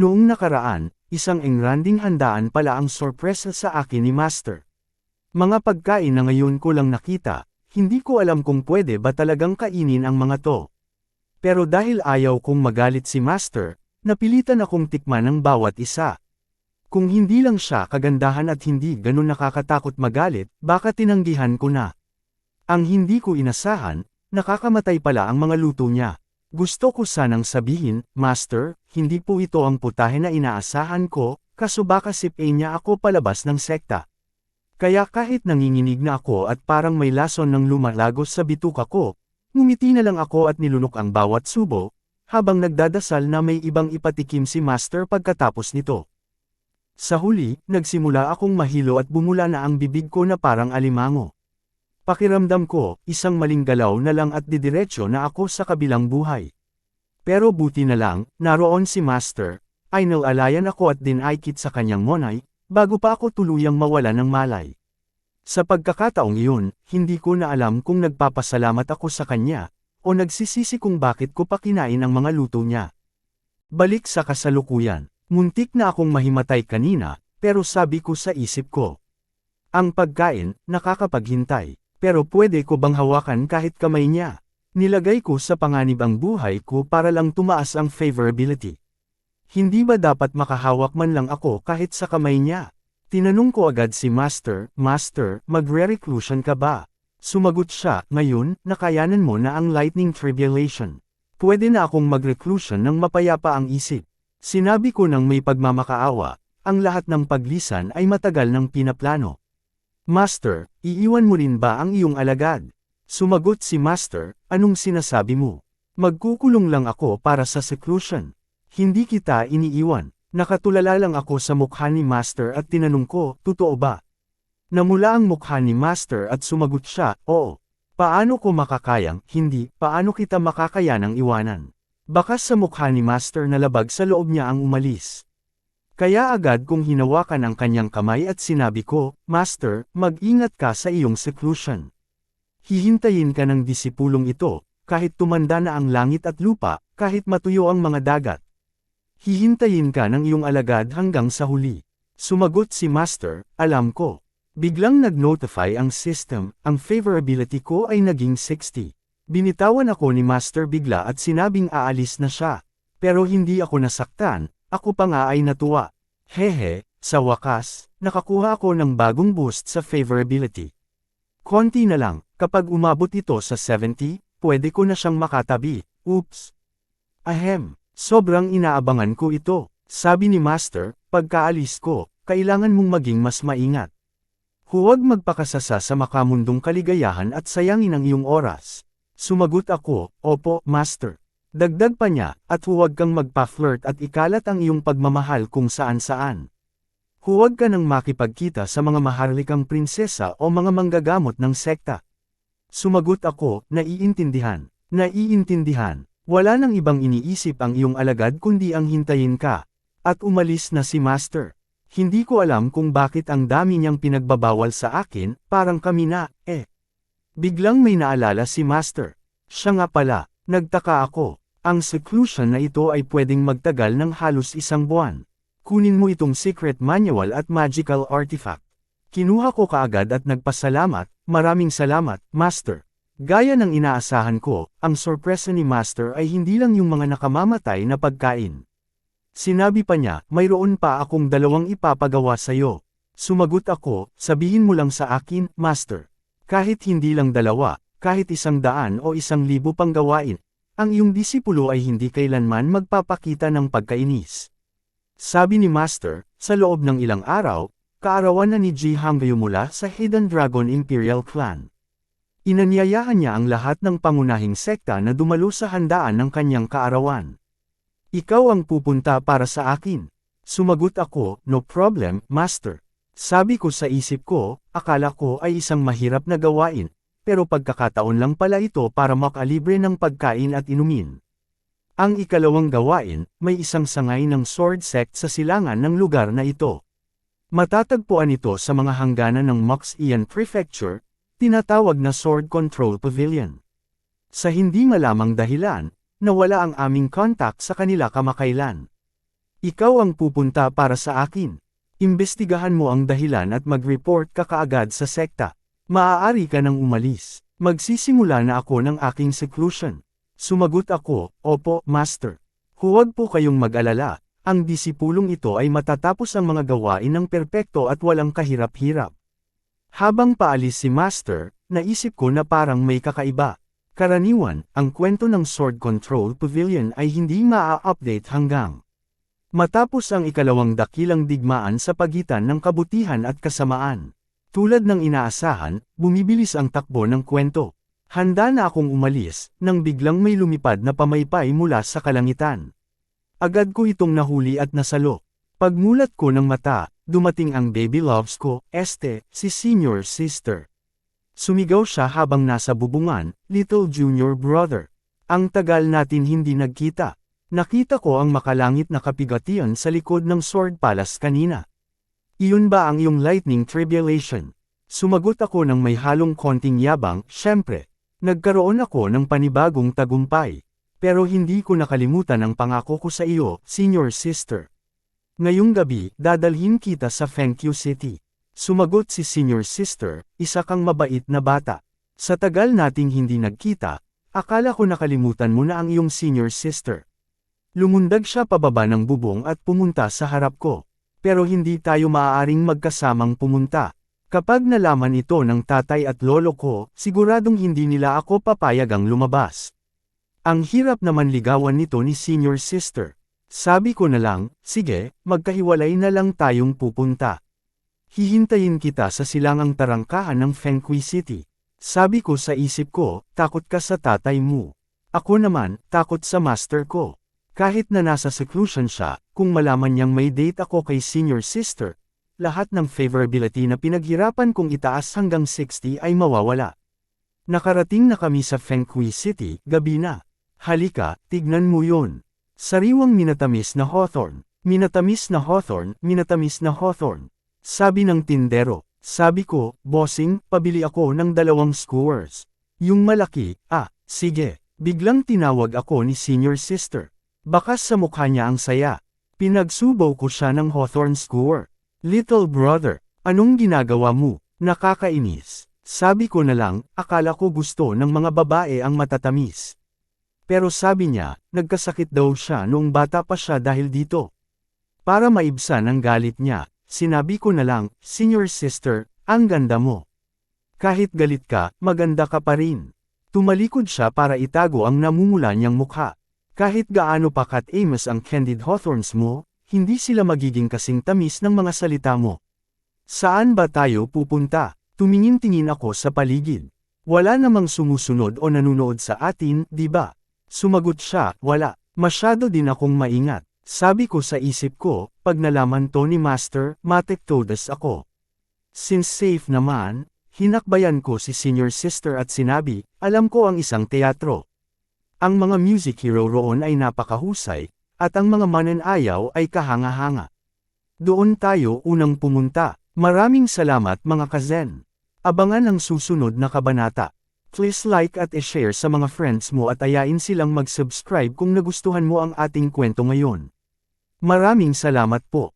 Noong nakaraan, isang engranding handaan pala ang sorpresa sa akin ni Master. Mga pagkain na ngayon ko lang nakita, hindi ko alam kung pwede ba talagang kainin ang mga to. Pero dahil ayaw kong magalit si Master, napilitan akong tikman ang bawat isa. Kung hindi lang siya kagandahan at hindi ganun nakakatakot magalit, baka tinanggihan ko na. Ang hindi ko inasahan, nakakamatay pala ang mga luto niya. Gusto ko sanang sabihin, Master, hindi po ito ang putahe na inaasahan ko, kaso baka sipain niya ako palabas ng sekta. Kaya kahit nanginginig na ako at parang may lason ng lumalagos sa bituka ko, ngumiti na lang ako at nilunok ang bawat subo, habang nagdadasal na may ibang ipatikim si Master pagkatapos nito. Sa huli, nagsimula akong mahilo at bumula na ang bibig ko na parang alimango. Pakiramdam ko, isang maling galaw na lang at didiretso na ako sa kabilang buhay. Pero buti na lang, naroon si Master, ay nalalayan ako at dinaikit sa kanyang monay, bago pa ako tuluyang mawala ng malay. Sa pagkakataong iyon, hindi ko na alam kung nagpapasalamat ako sa kanya, o nagsisisi kung bakit ko pa kinain ang mga luto niya. Balik sa kasalukuyan, muntik na akong mahimatay kanina, pero sabi ko sa isip ko. Ang pagkain, nakakapaghintay. Pero pwede ko bang hawakan kahit kamay niya? Nilagay ko sa panganib ang buhay ko para lang tumaas ang favorability. Hindi ba dapat makahawak man lang ako kahit sa kamay niya? Tinanong ko agad si Master, Master, magre-reclusion ka ba? Sumagot siya, ngayon, nakayanan mo na ang lightning tribulation. Pwede na akong mag-reclusion ng mapayapa ang isip. Sinabi ko nang may pagmamakaawa, ang lahat ng paglisan ay matagal ng pinaplano. Master, iiwan mo rin ba ang iyong alagad? Sumagot si Master, anong sinasabi mo? Magkukulong lang ako para sa seclusion. Hindi kita iniiwan. Nakatulala lang ako sa mukha ni Master at tinanong ko, totoo ba? Namula ang mukha ni Master at sumagot siya, oo. Paano ko makakayang, hindi, paano kita makakayanang iwanan? Bakas sa mukha ni Master na labag sa loob niya ang umalis. Kaya agad kong hinawakan ang kanyang kamay at sinabi ko, Master, mag-ingat ka sa iyong seclusion. Hihintayin ka ng disipulong ito, kahit tumanda na ang langit at lupa, kahit matuyo ang mga dagat. Hihintayin ka ng iyong alagad hanggang sa huli. Sumagot si Master, alam ko. Biglang nag-notify ang system, ang favorability ko ay naging 60. Binitawan ako ni Master bigla at sinabing aalis na siya. Pero hindi ako nasaktan. Ako pa nga ay natuwa. Hehe, sa wakas, nakakuha ako ng bagong boost sa favorability. Konti na lang, kapag umabot ito sa 70, pwede ko na siyang makatabi. Oops. Ahem, sobrang inaabangan ko ito. Sabi ni Master, pagkaalis ko, kailangan mong maging mas maingat. Huwag magpakasasa sa makamundong kaligayahan at sayangin ang iyong oras. Sumagot ako, opo, Master. Dagdag pa niya, at huwag kang magpa-flirt at ikalat ang iyong pagmamahal kung saan-saan. Huwag ka nang makipagkita sa mga maharlikang prinsesa o mga manggagamot ng sekta. Sumagot ako, naiintindihan. Naiintindihan. Wala nang ibang iniisip ang iyong alagad kundi ang hintayin ka. At umalis na si Master. Hindi ko alam kung bakit ang dami niyang pinagbabawal sa akin, parang kami na, Biglang may naalala si Master. Siya nga pala, nagtaka ako. Ang seclusion na ito ay pwedeng magtagal ng halos 1 buwan. Kunin mo itong secret manual at magical artifact. Kinuha ko kaagad at nagpasalamat, maraming salamat, Master. Gaya ng inaasahan ko, ang sorpresa ni Master ay hindi lang yung mga nakamamatay na pagkain. Sinabi pa niya, mayroon pa akong 2 ipapagawa sa'yo. Sumagot ako, sabihin mo lang sa akin, Master. Kahit hindi lang 2, kahit 100 o 1,000 pang gawain. Ang iyong disipulo ay hindi kailanman magpapakita ng pagkainis. Sabi ni Master, sa loob ng ilang araw, kaarawan na ni Ji Hangyu mula sa Hidden Dragon Imperial Clan. Inanyayahan niya ang lahat ng pangunahing sekta na dumalo sa handaan ng kanyang kaarawan. Ikaw ang pupunta para sa akin. Sumagot ako, no problem, Master. Sabi ko sa isip ko, akala ko ay isang mahirap na gawain. Pero pagkakataon lang pala ito para makalibre ng pagkain at inumin. Ang ikalawang gawain, may isang sangay ng sword sect sa silangan ng lugar na ito. Matatagpuan ito sa mga hangganan ng Moxian Prefecture, tinatawag na Sword Control Pavilion. Sa hindi malamang dahilan, nawala ang aming contact sa kanila kamakailan. Ikaw ang pupunta para sa akin. Imbestigahan mo ang dahilan at mag-report ka kaagad sa sekta. Maaari ka nang umalis. Magsisimula na ako ng aking seclusion. Sumagot ako, opo, Master. Huwag po kayong mag-alala. Ang disipulong ito ay matatapos ang mga gawain ng perpekto at walang kahirap-hirap. Habang paalis si Master, naisip ko na parang may kakaiba. Karaniwan, ang kwento ng Sword Control Pavilion ay hindi maa-update hanggang matapos ang ikalawang dakilang digmaan sa pagitan ng kabutihan at kasamaan. Tulad ng inaasahan, bumibilis ang takbo ng kwento. Handa na akong umalis, nang biglang may lumipad na pamaypay mula sa kalangitan. Agad ko itong nahuli at nasalo. Pagmulat ko ng mata, dumating ang baby loves ko, si senior sister. Sumigaw siya habang nasa bubungan, little junior brother. Ang tagal natin hindi nagkita. Nakita ko ang makalangit na kapigatian sa likod ng Sword Palace kanina. Iyon ba ang iyong lightning tribulation? Sumagot ako ng may halong konting yabang, syempre. Nagkaroon ako ng panibagong tagumpay. Pero hindi ko nakalimutan ang pangako ko sa iyo, senior sister. Ngayong gabi, dadalhin kita sa Fengqiu City. Sumagot si senior sister, isa kang mabait na bata. Sa tagal nating hindi nagkita, akala ko nakalimutan mo na ang iyong senior sister. Lumundag siya pababa ng bubong at pumunta sa harap ko. Pero hindi tayo maaaring magkasamang pumunta. Kapag nalaman ito ng tatay at lolo ko, siguradong hindi nila ako papayagang lumabas. Ang hirap naman ligawan nito ni senior sister. Sabi ko na lang, sige, magkahiwalay na lang tayong pupunta. Hihintayin kita sa silangang tarangkahan ng Fengqiu City. Sabi ko sa isip ko, takot ka sa tatay mo. Ako naman, takot sa master ko. Kahit na nasa seclusion siya, kung malaman niyang may date ako kay senior sister, lahat ng favorability na pinaghirapan kong itaas hanggang 60 ay mawawala. Nakarating na kami sa Fengqiu City, gabi na. Halika, tignan mo yun. Sariwang minatamis na hawthorn. Minatamis na hawthorn, minatamis na hawthorn. Sabi ng tindero. Sabi ko, bossing, pabili ako ng 2 skewers. Yung malaki, sige. Biglang tinawag ako ni senior sister. Bakas sa mukha niya ang saya. Pinagsubaw ko siya ng hawthorn skewer. Little brother, anong ginagawa mo? Nakakainis. Sabi ko na lang, akala ko gusto ng mga babae ang matatamis. Pero sabi niya, nagkasakit daw siya noong bata pa siya dahil dito. Para maibsan ang galit niya, sinabi ko na lang, senior sister, ang ganda mo. Kahit galit ka, maganda ka pa rin. Tumalikod siya para itago ang namumula niyang mukha. Kahit gaano pa kat-amos ang candied hawthorns mo, hindi sila magiging kasing tamis ng mga salita mo. Saan ba tayo pupunta? Tumingin-tingin ako sa paligid. Wala namang sumusunod o nanunood sa atin, di ba? Sumagot siya, wala. Masyado din akong maingat. Sabi ko sa isip ko, pag nalaman to ni Master, matektodas ako. Since safe naman, hinakbayan ko si senior sister at sinabi, alam ko ang isang teatro. Ang mga music hero roon ay napakahusay, at ang mga mananayaw ay kahanga-hanga. Doon tayo unang pumunta. Maraming salamat mga kazen. Abangan ang susunod na kabanata. Please like at i-share sa mga friends mo at ayain silang mag-subscribe kung nagustuhan mo ang ating kwento ngayon. Maraming salamat po.